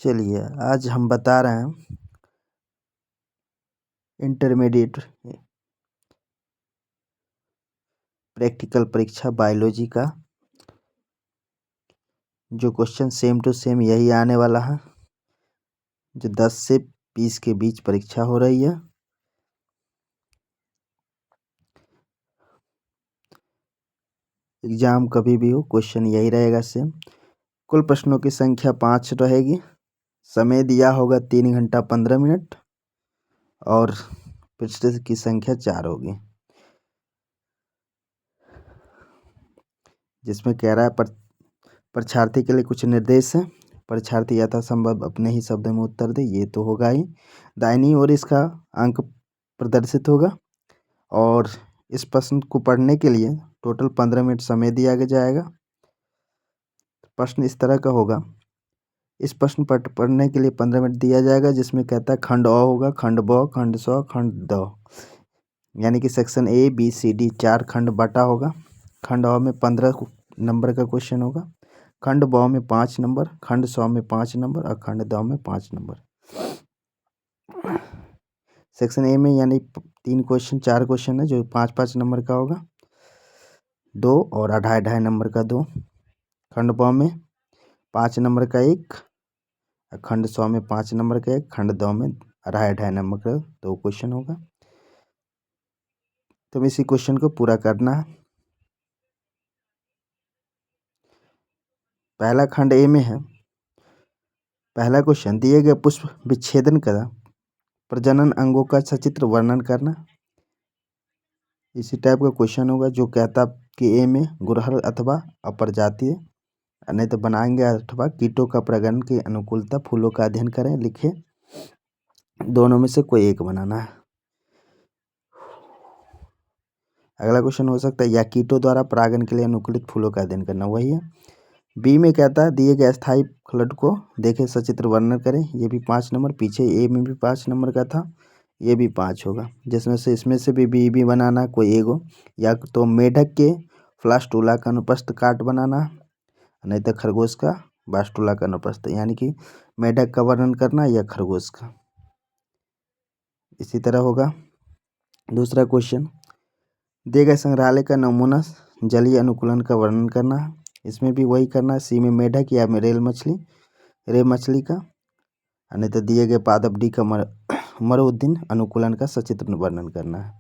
चलिए आज हम बता रहे हैं इंटरमीडिएट प्रैक्टिकल परीक्षा बायोलॉजी का जो क्वेश्चन सेम टू सेम यही आने वाला है, जो 10 से 20 के बीच परीक्षा हो रही है। एग्जाम कभी भी हो क्वेश्चन यही रहेगा सेम। कुल प्रश्नों की संख्या 5 रहेगी। समय दिया होगा 3 घंटा 15 मिनट और पृष्ठ की संख्या 4 होगी, जिसमें कह रहा है परीक्षार्थी के लिए कुछ निर्देश हैं। परीक्षार्थी यथासंभव अपने ही शब्द में उत्तर दे, ये तो होगा ही। दाहिनी ओर इसका अंक प्रदर्शित होगा और इस प्रश्न को पढ़ने के लिए टोटल 15 मिनट समय दिया जाएगा। प्रश्न इस तरह का होगा। इस प्रश्न पर पढ़ने के लिए 15 मिनट दिया जाएगा, जिसमें कहता है खंड अ होगा, खंड ब, खंड स, खंड द, यानी कि section A B C D 4 खंड बटा होगा। खंड अ में 15 नंबर का क्वेश्चन होगा, खंड ब में 5 नंबर, खंड स में 5 नंबर और खंड द में 5 नंबर। सेक्शन ए में यानी 3 क्वेश्चन 4 क्वेश्चन है, जो 5-5 नंबर का होगा, 2 और 2.5 नंबर का 2। खंड ब में 5 नंबर का 1, खंड 100 में 5 नंबर का 1, खंड 2 में 2.5 नंबर का 2 क्वेश्चन होगा। तो इसी क्वेश्चन को पूरा करना है। पहला खंड ए में है। पहला क्वेश्चन, दिए गए पुष्प विच्छेदन का प्रजनन अंगों का सचित्र वर्णन करना। इसी टाइप का क्वेश्चन होगा, जो कहता कि ए में गुड़हल अथवा अप्रजातीय, नहीं तो बनाएंगे अथवा कीटों का प्रजनन की अनुकूलता, फूलों का अध्ययन करें, लिखे। दोनों में से कोई एक बनाना है। अगला क्वेश्चन हो सकता है या कीटों द्वारा परागण के लिए अनुकूलित फूलों का अध्ययन करना, वही है। बी में कहता है दिए गए स्थायी फ्लड को देखें, सचित्र वर्णन करें। ये भी 5 नंबर, पीछे ए में भी 5 नंबर का था, ये भी 5 होगा, जिसमें से इसमें से भी बी बनाना कोई एक हो। या तो मेढक के फ्लास्टूला का अनुप्रस्थ काट बनाना, नहीं तो खरगोश का बास्टूला का अनुप्रस्थ, यानी कि मेढक का वर्णन करना या खरगोश का। इसी तरह होगा दूसरा क्वेश्चन, दिए गए संग्रहालय का नमूना जलीय अनुकूलन का वर्णन करना है। इसमें भी वही करना है। सी में मेढक या रेल मछली का, नहीं तो दिए गए पादप डी का मरुद्दीन अनुकूलन का सचित्र वर्णन करना है।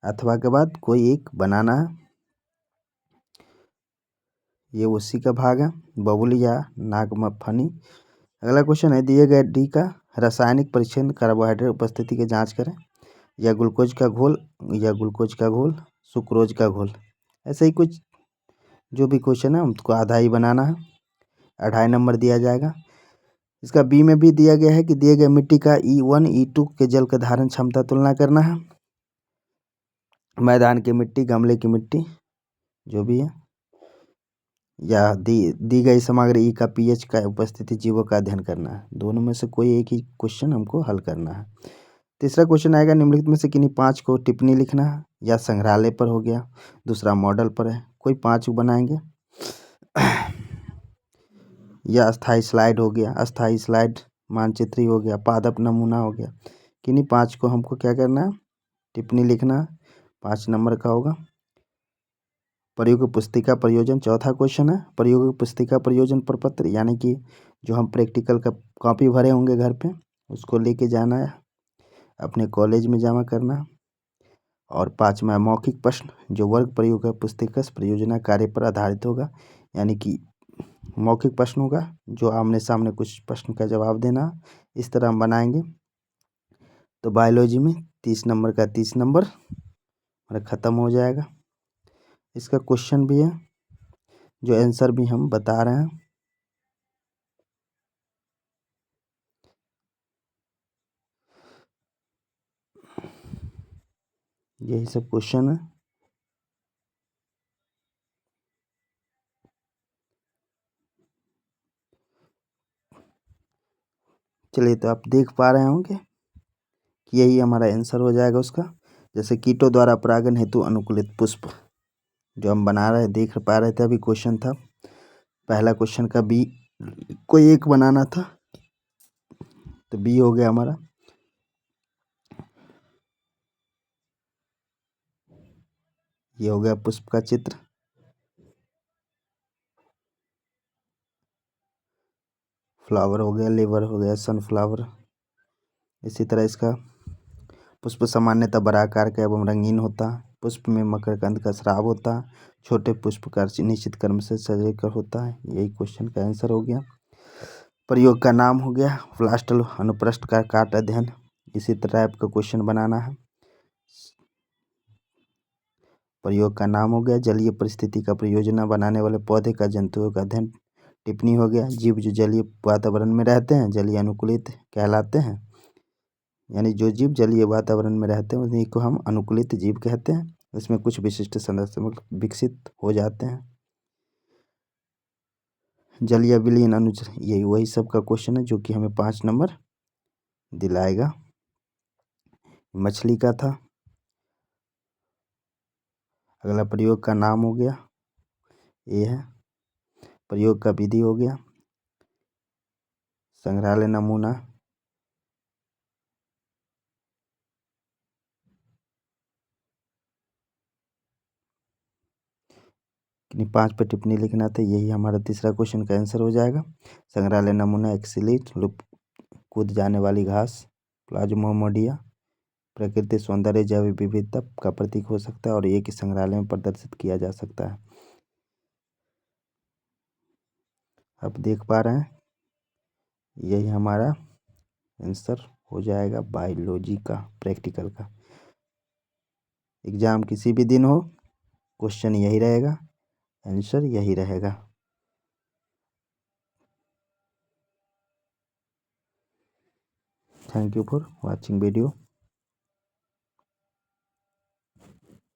अथवा के बाद कोई एक बनाना है, ये उसी का भाग है, बबुल या नागफनी। अगला क्वेश्चन है, दिए गए डी का रासायनिक परीक्षण, कार्बोहाइड्रेट उपस्थिति की जांच करें। या ग्लूकोज का घोल, सुक्रोज का घोल। ऐसे ही कुछ जो भी क्वेश्चन है उसको आधा ही बनाना है, 2.5 नंबर दिया जाएगा। इसका बी में भी दिया गया है कि दिए गए मिट्टी का E1 E2 के जल का धारण क्षमता तुलना करना है। मैदान की मिट्टी, गमले की मिट्टी, जो भी है, या दी गई सामग्री ई का pH का उपस्थिति जीवों का अध्ययन करना है। दोनों में से कोई एक ही क्वेश्चन हमको हल करना है। तीसरा क्वेश्चन आएगा, निम्नलिखित में से किन्हीं 5 को टिप्पणी लिखना है। या संग्रहालय पर हो गया, दूसरा मॉडल पर है, कोई 5 बनाएंगे। या अस्थाई स्लाइड हो गया, अस्थाई स्लाइड मानचित्री हो गया, पादप नमूना हो गया। किन्हीं 5 को हमको क्या करना है, टिप्पणी लिखना है। 5 नंबर का होगा। प्रयोग पुस्तिका प्रयोजन, चौथा क्वेश्चन है। प्रयोग पुस्तिका प्रयोजन प्रपत्र, यानी कि जो हम प्रैक्टिकल का कॉपी भरे होंगे घर पे, उसको लेके जाना है, अपने कॉलेज में जमा करना। और 5वां मौखिक प्रश्न, जो वर्ग प्रयोग पुस्तिका प्रयोजना कार्य पर आधारित होगा, यानी कि मौखिक प्रश्न होगा, जो आमने सामने कुछ प्रश्न का जवाब देना। इस तरह हम बनाएंगे तो बायोलॉजी में 30 नंबर का 30 नंबर ख़त्म हो जाएगा। इसका क्वेश्चन भी है, जो आंसर भी हम बता रहे हैं। यही सब क्वेश्चन है। चलिए, तो आप देख पा रहे होंगे कि यही हमारा आंसर हो जाएगा उसका। जैसे कीटों द्वारा परागण हेतु अनुकूलित पुष्प, जो हम बना रहे देख पा रहे थे, अभी क्वेश्चन था। पहला क्वेश्चन का बी कोई एक बनाना था, तो बी हो गया हमारा। ये हो गया पुष्प का चित्र। फ्लावर हो गया, लीवर हो गया, सनफ्लावर। इसी तरह इसका पुष्प सामान्यतः बड़ा आकार का एवं रंगीन होता है। पुष्प में मकरकंद का स्राव होता है। छोटे पुष्प का निश्चित क्रम से सजा कर होता है। यही क्वेश्चन का आंसर हो गया। प्रयोग का नाम हो गया प्लास्टल अनुप्रस्थ का काट अध्ययन। इसी टाइप का क्वेश्चन बनाना है। प्रयोग का नाम हो गया जलीय परिस्थिति का प्रयोजना बनाने वाले पौधे का जंतुओं का अध्ययन। टिप्पणी हो गया जीव जो जलीय वातावरण में रहते हैं जलीय अनुकूलित कहलाते हैं। यानी जो जीव जलीय वातावरण में रहते हैं उन्हीं को हम अनुकूलित जीव कहते हैं। इसमें कुछ विशिष्ट संरचना विकसित हो जाते हैं। जलीय विलीन अनुचर, यही वही सब का क्वेश्चन है जो कि हमें 5 नंबर दिलाएगा। मछली का था। अगला प्रयोग का नाम हो गया, ये है। प्रयोग का विधि हो गया संग्रहालय नमूना। किन्हीं 5 पे टिप्पणी लिखना था। यही हमारा तीसरा क्वेश्चन का आंसर हो जाएगा। संग्रहालय नमूना एक्सिलिट लुप्त कूद जाने वाली घास प्लाज्मोडिया प्रकृति सौंदर्य जैव विविधता का प्रतीक हो सकता है और एक ही संग्रहालय में प्रदर्शित किया जा सकता है। आप देख पा रहे हैं यही हमारा आंसर हो जाएगा बायोलॉजी का प्रैक्टिकल का। एग्जाम किसी भी दिन हो क्वेश्चन यही रहेगा, आंसर यही रहेगा। Thank you for watching video.